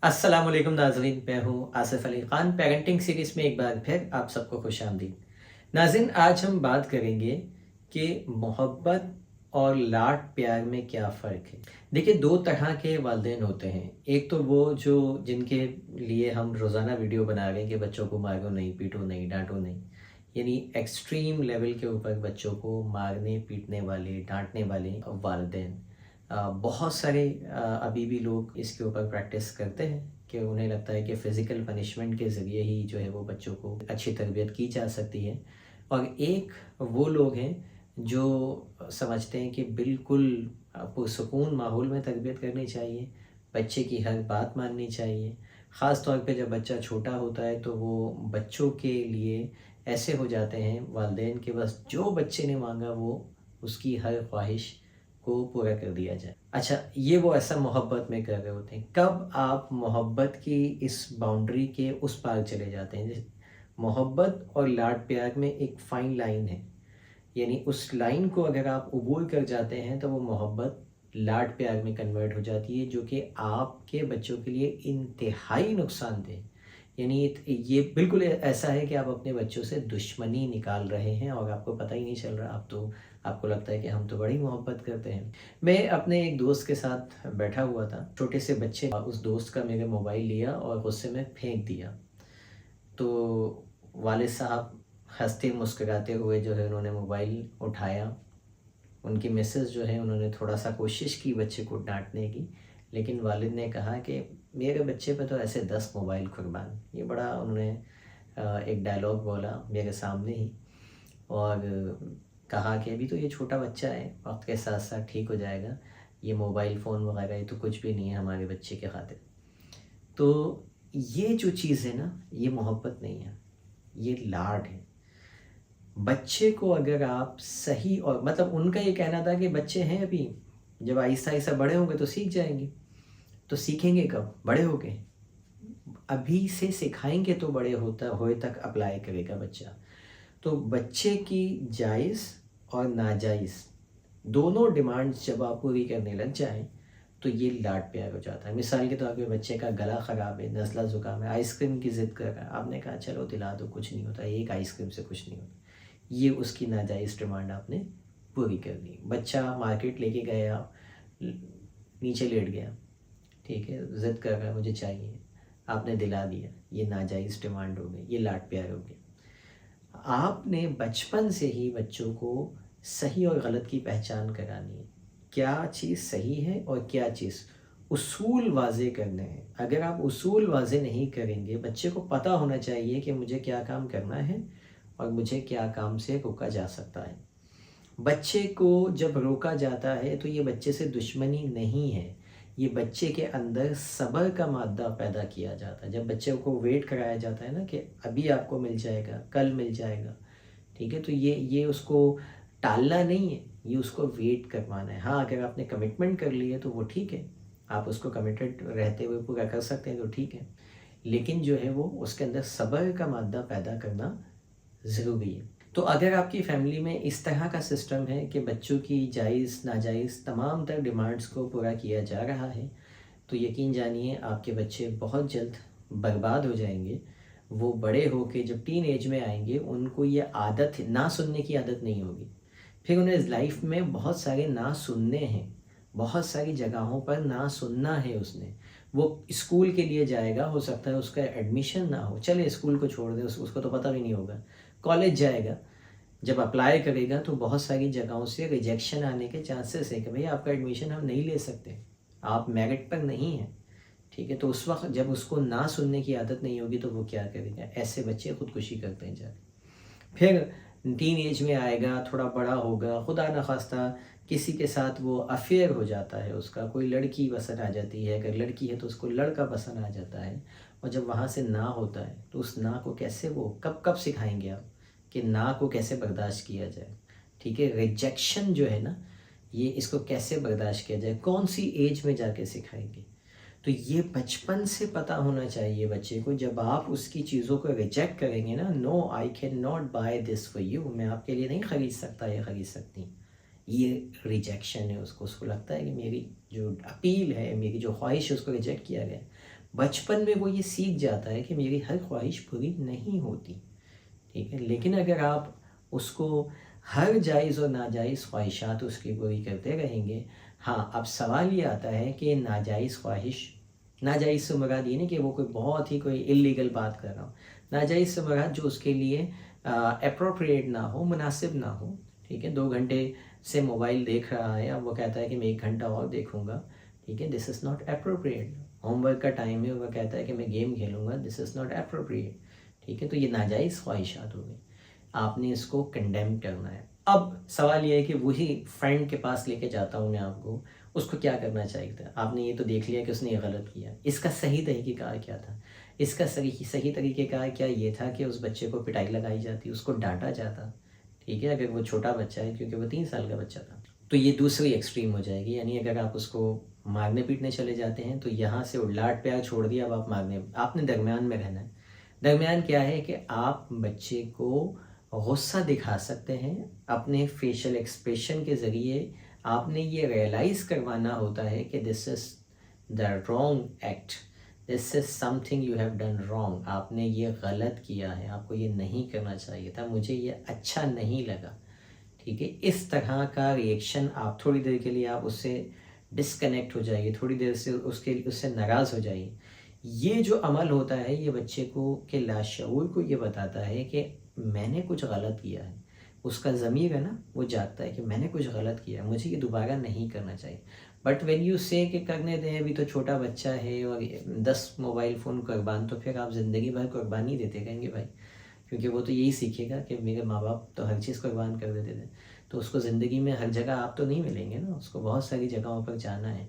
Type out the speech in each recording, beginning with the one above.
अस्सलाम वालेकुम नाज़रीन, मैं हूँ आसिफ अली ख़ान। पेरेंटिंग सीरीज़ में एक बार फिर आप सबको खुशामदीद। नाज़रीन, आज हम बात करेंगे कि मोहब्बत और लाड प्यार में क्या फ़र्क है। देखिए, दो तरह के वालिदैन होते हैं। एक तो वो जो जिनके लिए हम रोज़ाना वीडियो बना रहे हैं कि बच्चों को मारो नहीं, पीटो नहीं, डांटो नहीं, यानी एक्सट्रीम लेवल के ऊपर बच्चों को मारने पीटने वाले, डांटने वाले वालिदैन। बहुत सारे अभी भी लोग इसके ऊपर प्रैक्टिस करते हैं कि उन्हें लगता है कि फ़िज़िकल पनिशमेंट के ज़रिए ही जो है वो बच्चों को अच्छी तरबियत की जा सकती है। और एक वो लोग हैं जो समझते हैं कि बिल्कुल पुरसुकून माहौल में तरबियत करनी चाहिए, बच्चे की हर बात माननी चाहिए। ख़ास तौर पे जब बच्चा छोटा होता है तो वो बच्चों के लिए ऐसे हो जाते हैं वालिदैन कि बस जो बच्चे ने माँगा वो उसकी हर ख्वाहिश को पूरा कर दिया जाए। अच्छा, ये वो ऐसा मोहब्बत में कर रहे होते हैं। कब आप मोहब्बत की इस बाउंड्री के उस पार चले जाते हैं? जैसे मोहब्बत और लाड प्यार में एक फ़ाइन लाइन है, यानी उस लाइन को अगर आप अबूर कर जाते हैं तो वो मोहब्बत लाड प्यार में कन्वर्ट हो जाती है, जो कि आपके बच्चों के लिए इंतहाई नुकसानदेह। यानी ये बिल्कुल ऐसा है कि आप अपने बच्चों से दुश्मनी निकाल रहे हैं और आपको पता ही नहीं चल रहा। आप तो आपको लगता है कि हम तो बड़ी मोहब्बत करते हैं। मैं अपने एक दोस्त के साथ बैठा हुआ था, छोटे से बच्चे उस दोस्त का मेरे मोबाइल लिया और गुस्से में फेंक दिया। तो वालिद साहब हँसते मुस्कुराते हुए जो है उन्होंने मोबाइल उठाया। उनकी मिसेज़ जो है उन्होंने थोड़ा-सा कोशिश की बच्चे को डाँटने की, लेकिन वालिद ने कहा कि मेरे बच्चे पे तो ऐसे 10 मोबाइल कुर्बान। ये बड़ा उन्होंने एक डायलॉग बोला मेरे सामने ही, और कहा कि अभी तो ये छोटा बच्चा है, वक़्त के साथ-साथ ठीक हो जाएगा। ये मोबाइल फ़ोन वग़ैरह ये तो कुछ भी नहीं है हमारे बच्चे के खातिर। तो ये जो चीज़ है ना, ये मोहब्बत नहीं है, ये लाड है। बच्चे को अगर आप सही और मतलब उनका ये कहना था कि बच्चे हैं अभी, जब आहिस्ता-आहिस्ता बड़े होंगे तो सीख जाएँगे। तो सीखेंगे कब? बड़े होके। अभी से सिखाएँगे तो बड़े होता होए तक अप्लाई करेगा बच्चा। तो बच्चे की जायज़ और नाजायज़ दोनों डिमांड्स जब आप पूरी करने लग जाएँ, तो ये लाड प्यार हो जाता है। मिसाल के तौर पे बच्चे का गला ख़राब है, नज़ला ज़ुकाम है, आइसक्रीम की ज़िद कर रहा है। आपने कहा चलो दिला दो, कुछ नहीं होता, एक आइसक्रीम से कुछ नहीं होता। ये उसकी नाजायज़ डिमांड आपने पूरी कर दी। बच्चा मार्केट लेके गया, ल नीचे लेट गया, ठीक है? ज़िद कर रहा है मुझे चाहिए, आपने दिला दिया, ये नाजायज़ डिमांड हो गई, ये लाड प्यार हो गया। आपने बचपन से ही बच्चों को सही और गलत की पहचान करानी है। क्या चीज़ सही है और क्या चीज़, उसूल वाज़े करने हैं। अगर आप उसूल वाज़े नहीं करेंगे, बच्चे को पता होना चाहिए कि मुझे क्या काम करना है और मुझे क्या काम से रोका जा सकता है। बच्चे को जब रोका जाता है तो ये बच्चे से दुश्मनी नहीं है, ये बच्चे के अंदर सब्र का मादा पैदा किया जाता है। जब बच्चे को वेट कराया जाता है ना कि अभी आपको मिल जाएगा, कल मिल जाएगा, ठीक है? तो ये उसको टालना नहीं है, ये उसको वेट करवाना है। हाँ, अगर आपने कमिटमेंट कर ली है तो वो ठीक है, आप उसको कमिटेड रहते हुए पूरा कर सकते हैं तो ठीक है। लेकिन जो है वो उसके अंदर सब्र का मादा पैदा करना ज़रूरी है। तो अगर आपकी फ़ैमिली में इस तरह का सिस्टम है कि बच्चों की जायज़, नाजायज़ तमाम तर डिमांड्स को पूरा किया जा रहा है, तो यकीन जानिए आपके बच्चे बहुत जल्द बर्बाद हो जाएँगे। वो बड़े होके जब टीन एज में आएँगे, उनको ये आदत ना सुनने की आदत नहीं होगी। फिर उन्हें लाइफ़ में बहुत सारे ना सुनने हैं, बहुत सारी जगहों पर ना सुनना है उसने। वो स्कूल के लिए जाएगा, हो सकता है उसका एडमिशन ना हो, चलिए स्कूल को छोड़ दें, उसको तो पता भी नहीं होगा। कॉलेज जाएगा, जब अप्लाई करेगा तो बहुत सारी जगहों से रिजेक्शन आने के चांसेस हैं कि भई आपका एडमिशन हम नहीं ले सकते, आप मेरिट पर नहीं हैं, ठीक है? तो उस वक़्त जब उसको ना सुनने की आदत नहीं होगी तो वो क्या करेगा? ऐसे बच्चे खुदकुशी करते हैं जाके। फिर टीन एज में आएगा, थोड़ा बड़ा होगा, खुदा न ख़ास्ता किसी के साथ वो अफ़ेयर हो जाता है उसका, कोई लड़की पसंद आ जाती है, अगर लड़की है तो उसको लड़का पसंद आ जाता है, और जब वहाँ से ना होता है तो उस ना को कैसे वो कब सिखाएँगे आप कि ना को कैसे बर्दाश्त किया जाए, ठीक है? रिजेक्शन जो है ना, ये इसको कैसे बर्दाश्त किया जाए, कौन-सी एज में जाके सिखाएँगे? तो ये बचपन से पता होना चाहिए बच्चे को। जब आप उसकी चीज़ों को रिजेक्ट करेंगे ना, no I can not buy this for you, मैं आपके लिए नहीं खरीद सकता या खरीद सकती, ये रिजेक्शन है। उसको लगता है कि मेरी जो अपील है, मेरी जो ख्वाहिश है उसको रिजेक्ट किया गया है। बचपन में वो ये सीख जाता है कि मेरी हर ख्वाहिश पूरी नहीं होती, ठीक है। लेकिन अगर आप उसको हर जायज़ और नाजायज़ ख्वाहिशात उसकी पूरी करते रहेंगे, हाँ, अब सवाल ये आता है कि नाजायज़ ख्वाहिश, नाजायज़ से मुराद ये नहीं कि वो कोई बहुत ही कोई इल्लीगल बात कर रहा हूँ, नाजायज़ से मुराद जो उसके लिए एप्रोप्रिएट ना हो, मुनासिब ना हो, ठीक है। 2 घंटे से मोबाइल देख रहा है, अब वो कहता है कि मैं 1 घंटा और देखूँगा, ठीक है, this is not appropriate. Homework का टाइम है, वो कहता है कि मैं गेम खेलूँगा, दिस इज़ नॉट एप्रोप्रिएट, ठीक है। तो ये नाजायज़ ख्वाहिशात हो गई, आपने इसको कंडेम करना है। अब सवाल ये है कि वही फ्रेंड के पास लेके जाता हूँ मैं आपको, उसको क्या करना चाहिए था? आपने ये तो देख लिया कि उसने ये गलत किया, इसका सही तरीक़ेकार क्या था? इसका सही तरीक़ेकार क्या ये था कि उस बच्चे को पिटाई लगाई जाती, उसको डांटा जाता, ठीक है, अगर वो छोटा बच्चा है, क्योंकि वो 3 साल का बच्चा था। तो ये दूसरी एक्सट्रीम हो जाएगी, यानी अगर आप उसको मारने पीटने चले जाते हैं तो यहाँ से वो लाड प्यार छोड़ दिया, अब आप मारने, आपने दरमियान में रहना है। दरमियान क्या है कि आप बच्चे को गुस्सा दिखा सकते हैं अपने फेशियल एक्सप्रेशन के ज़रिए, आपने ये रियलाइज़ करवाना होता है कि this is the wrong act, this is something you have done wrong, आपने ये गलत किया है, आपको ये नहीं करना चाहिए था, मुझे ये अच्छा नहीं लगा, ठीक है। इस तरह का रिएक्शन, आप थोड़ी देर के लिए आप उससे डिस्कनेक्ट हो जाइए, थोड़ी देर से उससे नाराज़ हो जाइए। ये जो अमल होता है ये बच्चे को के लाशऊर को ये बताता है कि मैंने कुछ गलत किया है, उसका ज़मीर है ना वो जागता है कि मैंने कुछ गलत किया, मुझे ये दोबारा नहीं करना चाहिए। बट व्हेन यू से कि करने दें, अभी तो छोटा बच्चा है और 10 मोबाइल फ़ोन कुर्बान, तो फिर आप ज़िंदगी भर कुर्बानी देते रहेंगे भाई, क्योंकि वो तो यही सीखेगा कि मेरे माँ बाप तो हर चीज़ कुर्बान कर देते थे। तो उसको ज़िंदगी में हर जगह आप तो नहीं मिलेंगे ना, उसको बहुत सारी जगहों पर जाना है।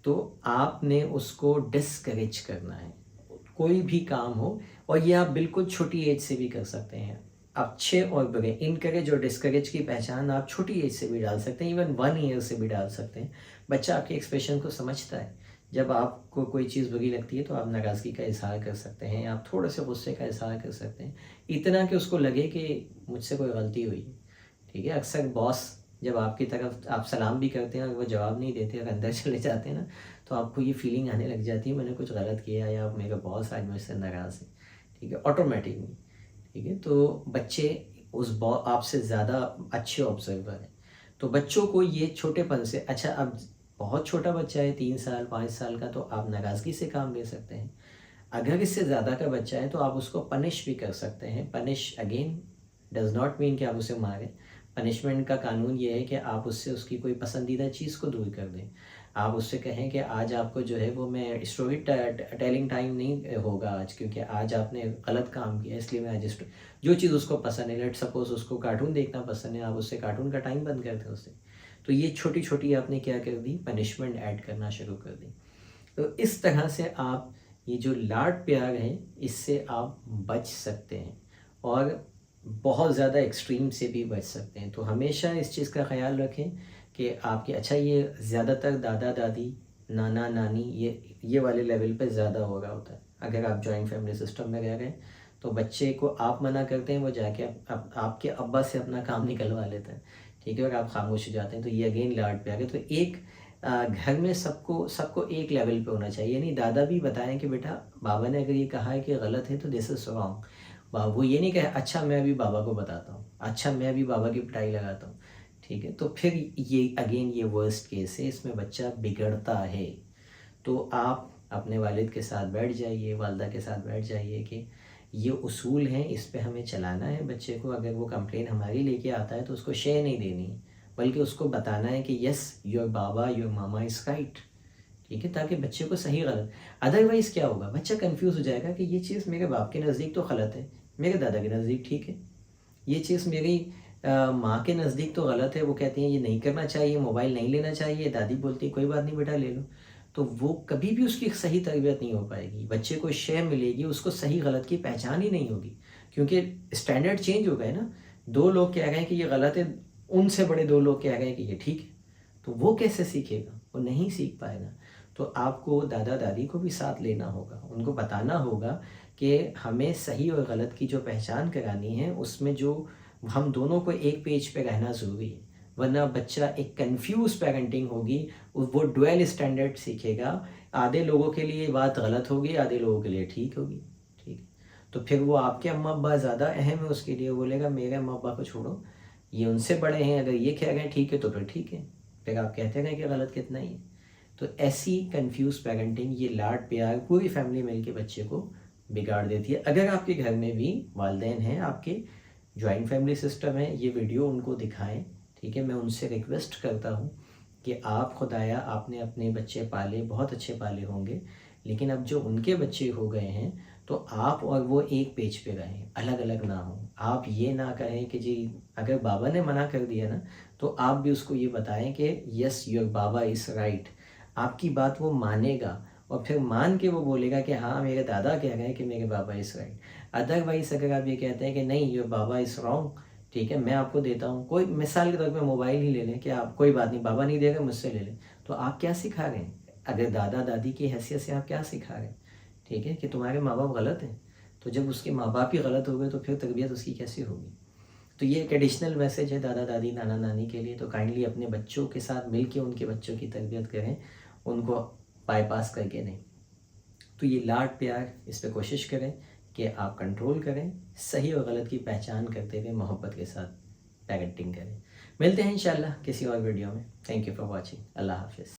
तो आपने उसको डिस्करेज करना है, कोई भी काम हो, और ये आप बिल्कुल छोटी एज से भी कर सकते हैं। अच्छे और बुरे, इनकरेज और डिस्करेज की पहचान आप छोटी एज से भी डाल सकते हैं, इवन 1 ईयर से भी डाल सकते हैं। बच्चा आपके एक्सप्रेशन को समझता है। जब आपको कोई चीज़ बुरी लगती है तो आप नाराज़गी का इज़हार कर सकते हैं, आप थोड़े से गुस्से का इज़हार कर सकते हैं, इतना कि उसको लगे कि मुझसे कोई गलती हुई है, ठीक है। अक्सर बॉस जब आपकी तरफ आप सलाम भी करते हैं और वो जवाब नहीं देते और अंदर चले जाते हैं ना, तो आपको ये फीलिंग आने लग जाती है मैंने कुछ गलत किया या मेरा बॉस आज मुझसे नाराज़ है, ठीक है, ऑटोमेटिकली, ठीक है। तो बच्चे आपसे ज़्यादा अच्छे ऑब्जर्वर हैं। तो बच्चों को ये छोटेपन से, अच्छा अब बहुत छोटा बच्चा है 3 साल 5 साल का, तो आप नाराज़गी से काम ले सकते हैं। अगर इससे ज़्यादा का बच्चा है तो आप उसको पनिश भी कर सकते हैं। Punish again does not mean कि आप उसे मारें। पनिशमेंट का कानून ये है कि आप उससे उसकी कोई पसंदीदा चीज़ को दूर कर दें। आप उससे कहें कि आज आपको जो है वो मैं स्टोरी टेलिंग टाइम नहीं होगा आज, क्योंकि आज आपने गलत काम किया, इसलिए मैं आज जो चीज़ उसको पसंद है, लेट सपोज़ उसको कार्टून देखना पसंद है, आप उससे कार्टून का टाइम बंद कर दें उससे। तो ये छोटी-छोटी आपने क्या कर दी, पनिशमेंट ऐड करना शुरू कर दी। तो इस तरह से आप ये जो लाड प्यार है इससे आप बच सकते हैं और बहुत ज़्यादा एक्सट्रीम से भी बच सकते हैं। तो हमेशा इस चीज़ का ख़्याल रखें कि आपके, अच्छा ये ज़्यादातर दादा दादी, नाना नानी, ये वाले लेवल पे ज़्यादा हो रहा होता है। अगर आप जॉइंट फैमिली सिस्टम में रह रहे हैं तो बच्चे को आप मना करते हैं, वो जाके आपके अब्बा से अपना काम निकलवा लेता है, ठीक है, और आप खामोश हो जाते हैं। तो ये अगेन लाड प्यार है। तो एक घर में सबको सबको एक लेवल पे होना चाहिए, यानी दादा भी बताएं कि बेटा बाबा ने अगर ये कहा है कि गलत है तो दिस इज़ रॉन्ग। वो ये नहीं कहे अच्छा मैं अभी बाबा को बताता हूँ, अच्छा मैं अभी बाबा की पिटाई लगाता हूँ, ठीक है। तो फिर ये अगेन ये वर्स्ट केस है, इसमें बच्चा बिगड़ता है। तो आप अपने वालिद के साथ बैठ जाइए, वालदा के साथ बैठ जाइए कि ये उसूल हैं, इस पे हमें चलाना है बच्चे को। अगर वो कंप्लेन हमारी लेके आता है तो उसको शेयर नहीं देनी है, बल्कि उसको बताना है कि yes your Baba your mama is right, ठीक है, ताकि बच्चे को सही गलत, अदरवाइज़ क्या होगा, बच्चा कंफ्यूज हो जाएगा कि ये चीज़ मेरे बाप के नज़दीक तो गलत है, मेरे दादा के नज़दीक ठीक है, ये चीज़ मेरी माँ के नज़दीक तो गलत है, वो कहती हैं ये नहीं करना चाहिए, मोबाइल नहीं लेना चाहिए, दादी बोलती है कोई बात नहीं बेटा ले लो। तो वो कभी भी उसकी सही तरबियत नहीं हो पाएगी, बच्चे को शय मिलेगी, उसको सही गलत की पहचान ही नहीं होगी, क्योंकि स्टैंडर्ड चेंज हो गए ना। 2 लोग कह रहे हैं कि ये गलत है, उनसे बड़े 2 लोग कह रहे हैं कि ये ठीक है, तो वो कैसे सीखेगा, वो नहीं सीख पाएगा। तो आपको दादा दादी को भी साथ लेना होगा, उनको बताना होगा कि हमें सही और गलत की जो पहचान करानी है उसमें जो हम दोनों को एक पेज पे रहना ज़रूरी है, वरना बच्चा एक कंफ्यूज पेरेंटिंग होगी, वो डुअल स्टैंडर्ड सीखेगा। आधे लोगों के लिए बात गलत होगी, आधे लोगों के लिए ठीक होगी, ठीक है। तो फिर वो आपके अम्मा अब्बा ज़्यादा अहम है उसके लिए, वो बोलेगा मेरे अम्मा अब्बा को छोड़ो, ये उनसे बड़े हैं, अगर ये कह रहे हैं ठीक है तो फिर ठीक है, फिर आप कहते रहें कि गलत कितना ही है। तो ऐसी कंफ्यूज पेरेंटिंग, ये लाड प्यार पूरी फैमिली मिलके बच्चे को बिगाड़ देती है। अगर आपके घर में भी वालिदैन हैं, आपके जॉइंट फैमिली सिस्टम है, ये वीडियो उनको दिखाएं, ठीक है। मैं उनसे रिक्वेस्ट करता हूँ कि आप खुदाया आपने अपने बच्चे पाले, बहुत अच्छे पाले होंगे, लेकिन अब जो उनके बच्चे हो गए हैं तो आप और वो एक पेज पे रहें, अलग अलग ना हो। आप ये ना कहें कि जी अगर बाबा ने मना कर दिया ना तो आप भी उसको ये बताएं कि yes your Baba is right, आपकी बात वो मानेगा और फिर मान के वो बोलेगा कि हाँ मेरे दादा कह रहे हैं कि मेरे बाबा इज़ राइट। अदरवाइज अगर आप ये कहते हैं कि नहीं योर बाबा इज़ रॉन्ग, ठीक है मैं आपको देता हूँ, कोई मिसाल के तौर पे मोबाइल ही ले लें कि आप कोई बात नहीं बाबा नहीं देगा मुझसे ले लें, तो आप क्या सिखा रहे हैं? अगर दादा दादी की हैसियत से आप क्या सिखा रहे हैं? ठीक है कि तुम्हारे माँ बाप गलत हैं, तो जब उसके माँ बाप ही गलत हो गए तो फिर तरबियत उसकी कैसे होगी? तो ये एक एडिशनल मैसेज है दादा दादी नाना नानी के लिए। तो काइंडली अपने बच्चों के साथ मिल के उनके बच्चों की तरबियत करें, उनको बाईपास करके नहीं। तो ये लाड प्यार, इस पर कोशिश करें कि आप कंट्रोल करें, सही और गलत की पहचान करते हुए मोहब्बत के साथ पेरेंटिंग करें। मिलते हैं इंशाल्लाह किसी और वीडियो में। Thank you for watching. अल्लाह हाफिज़।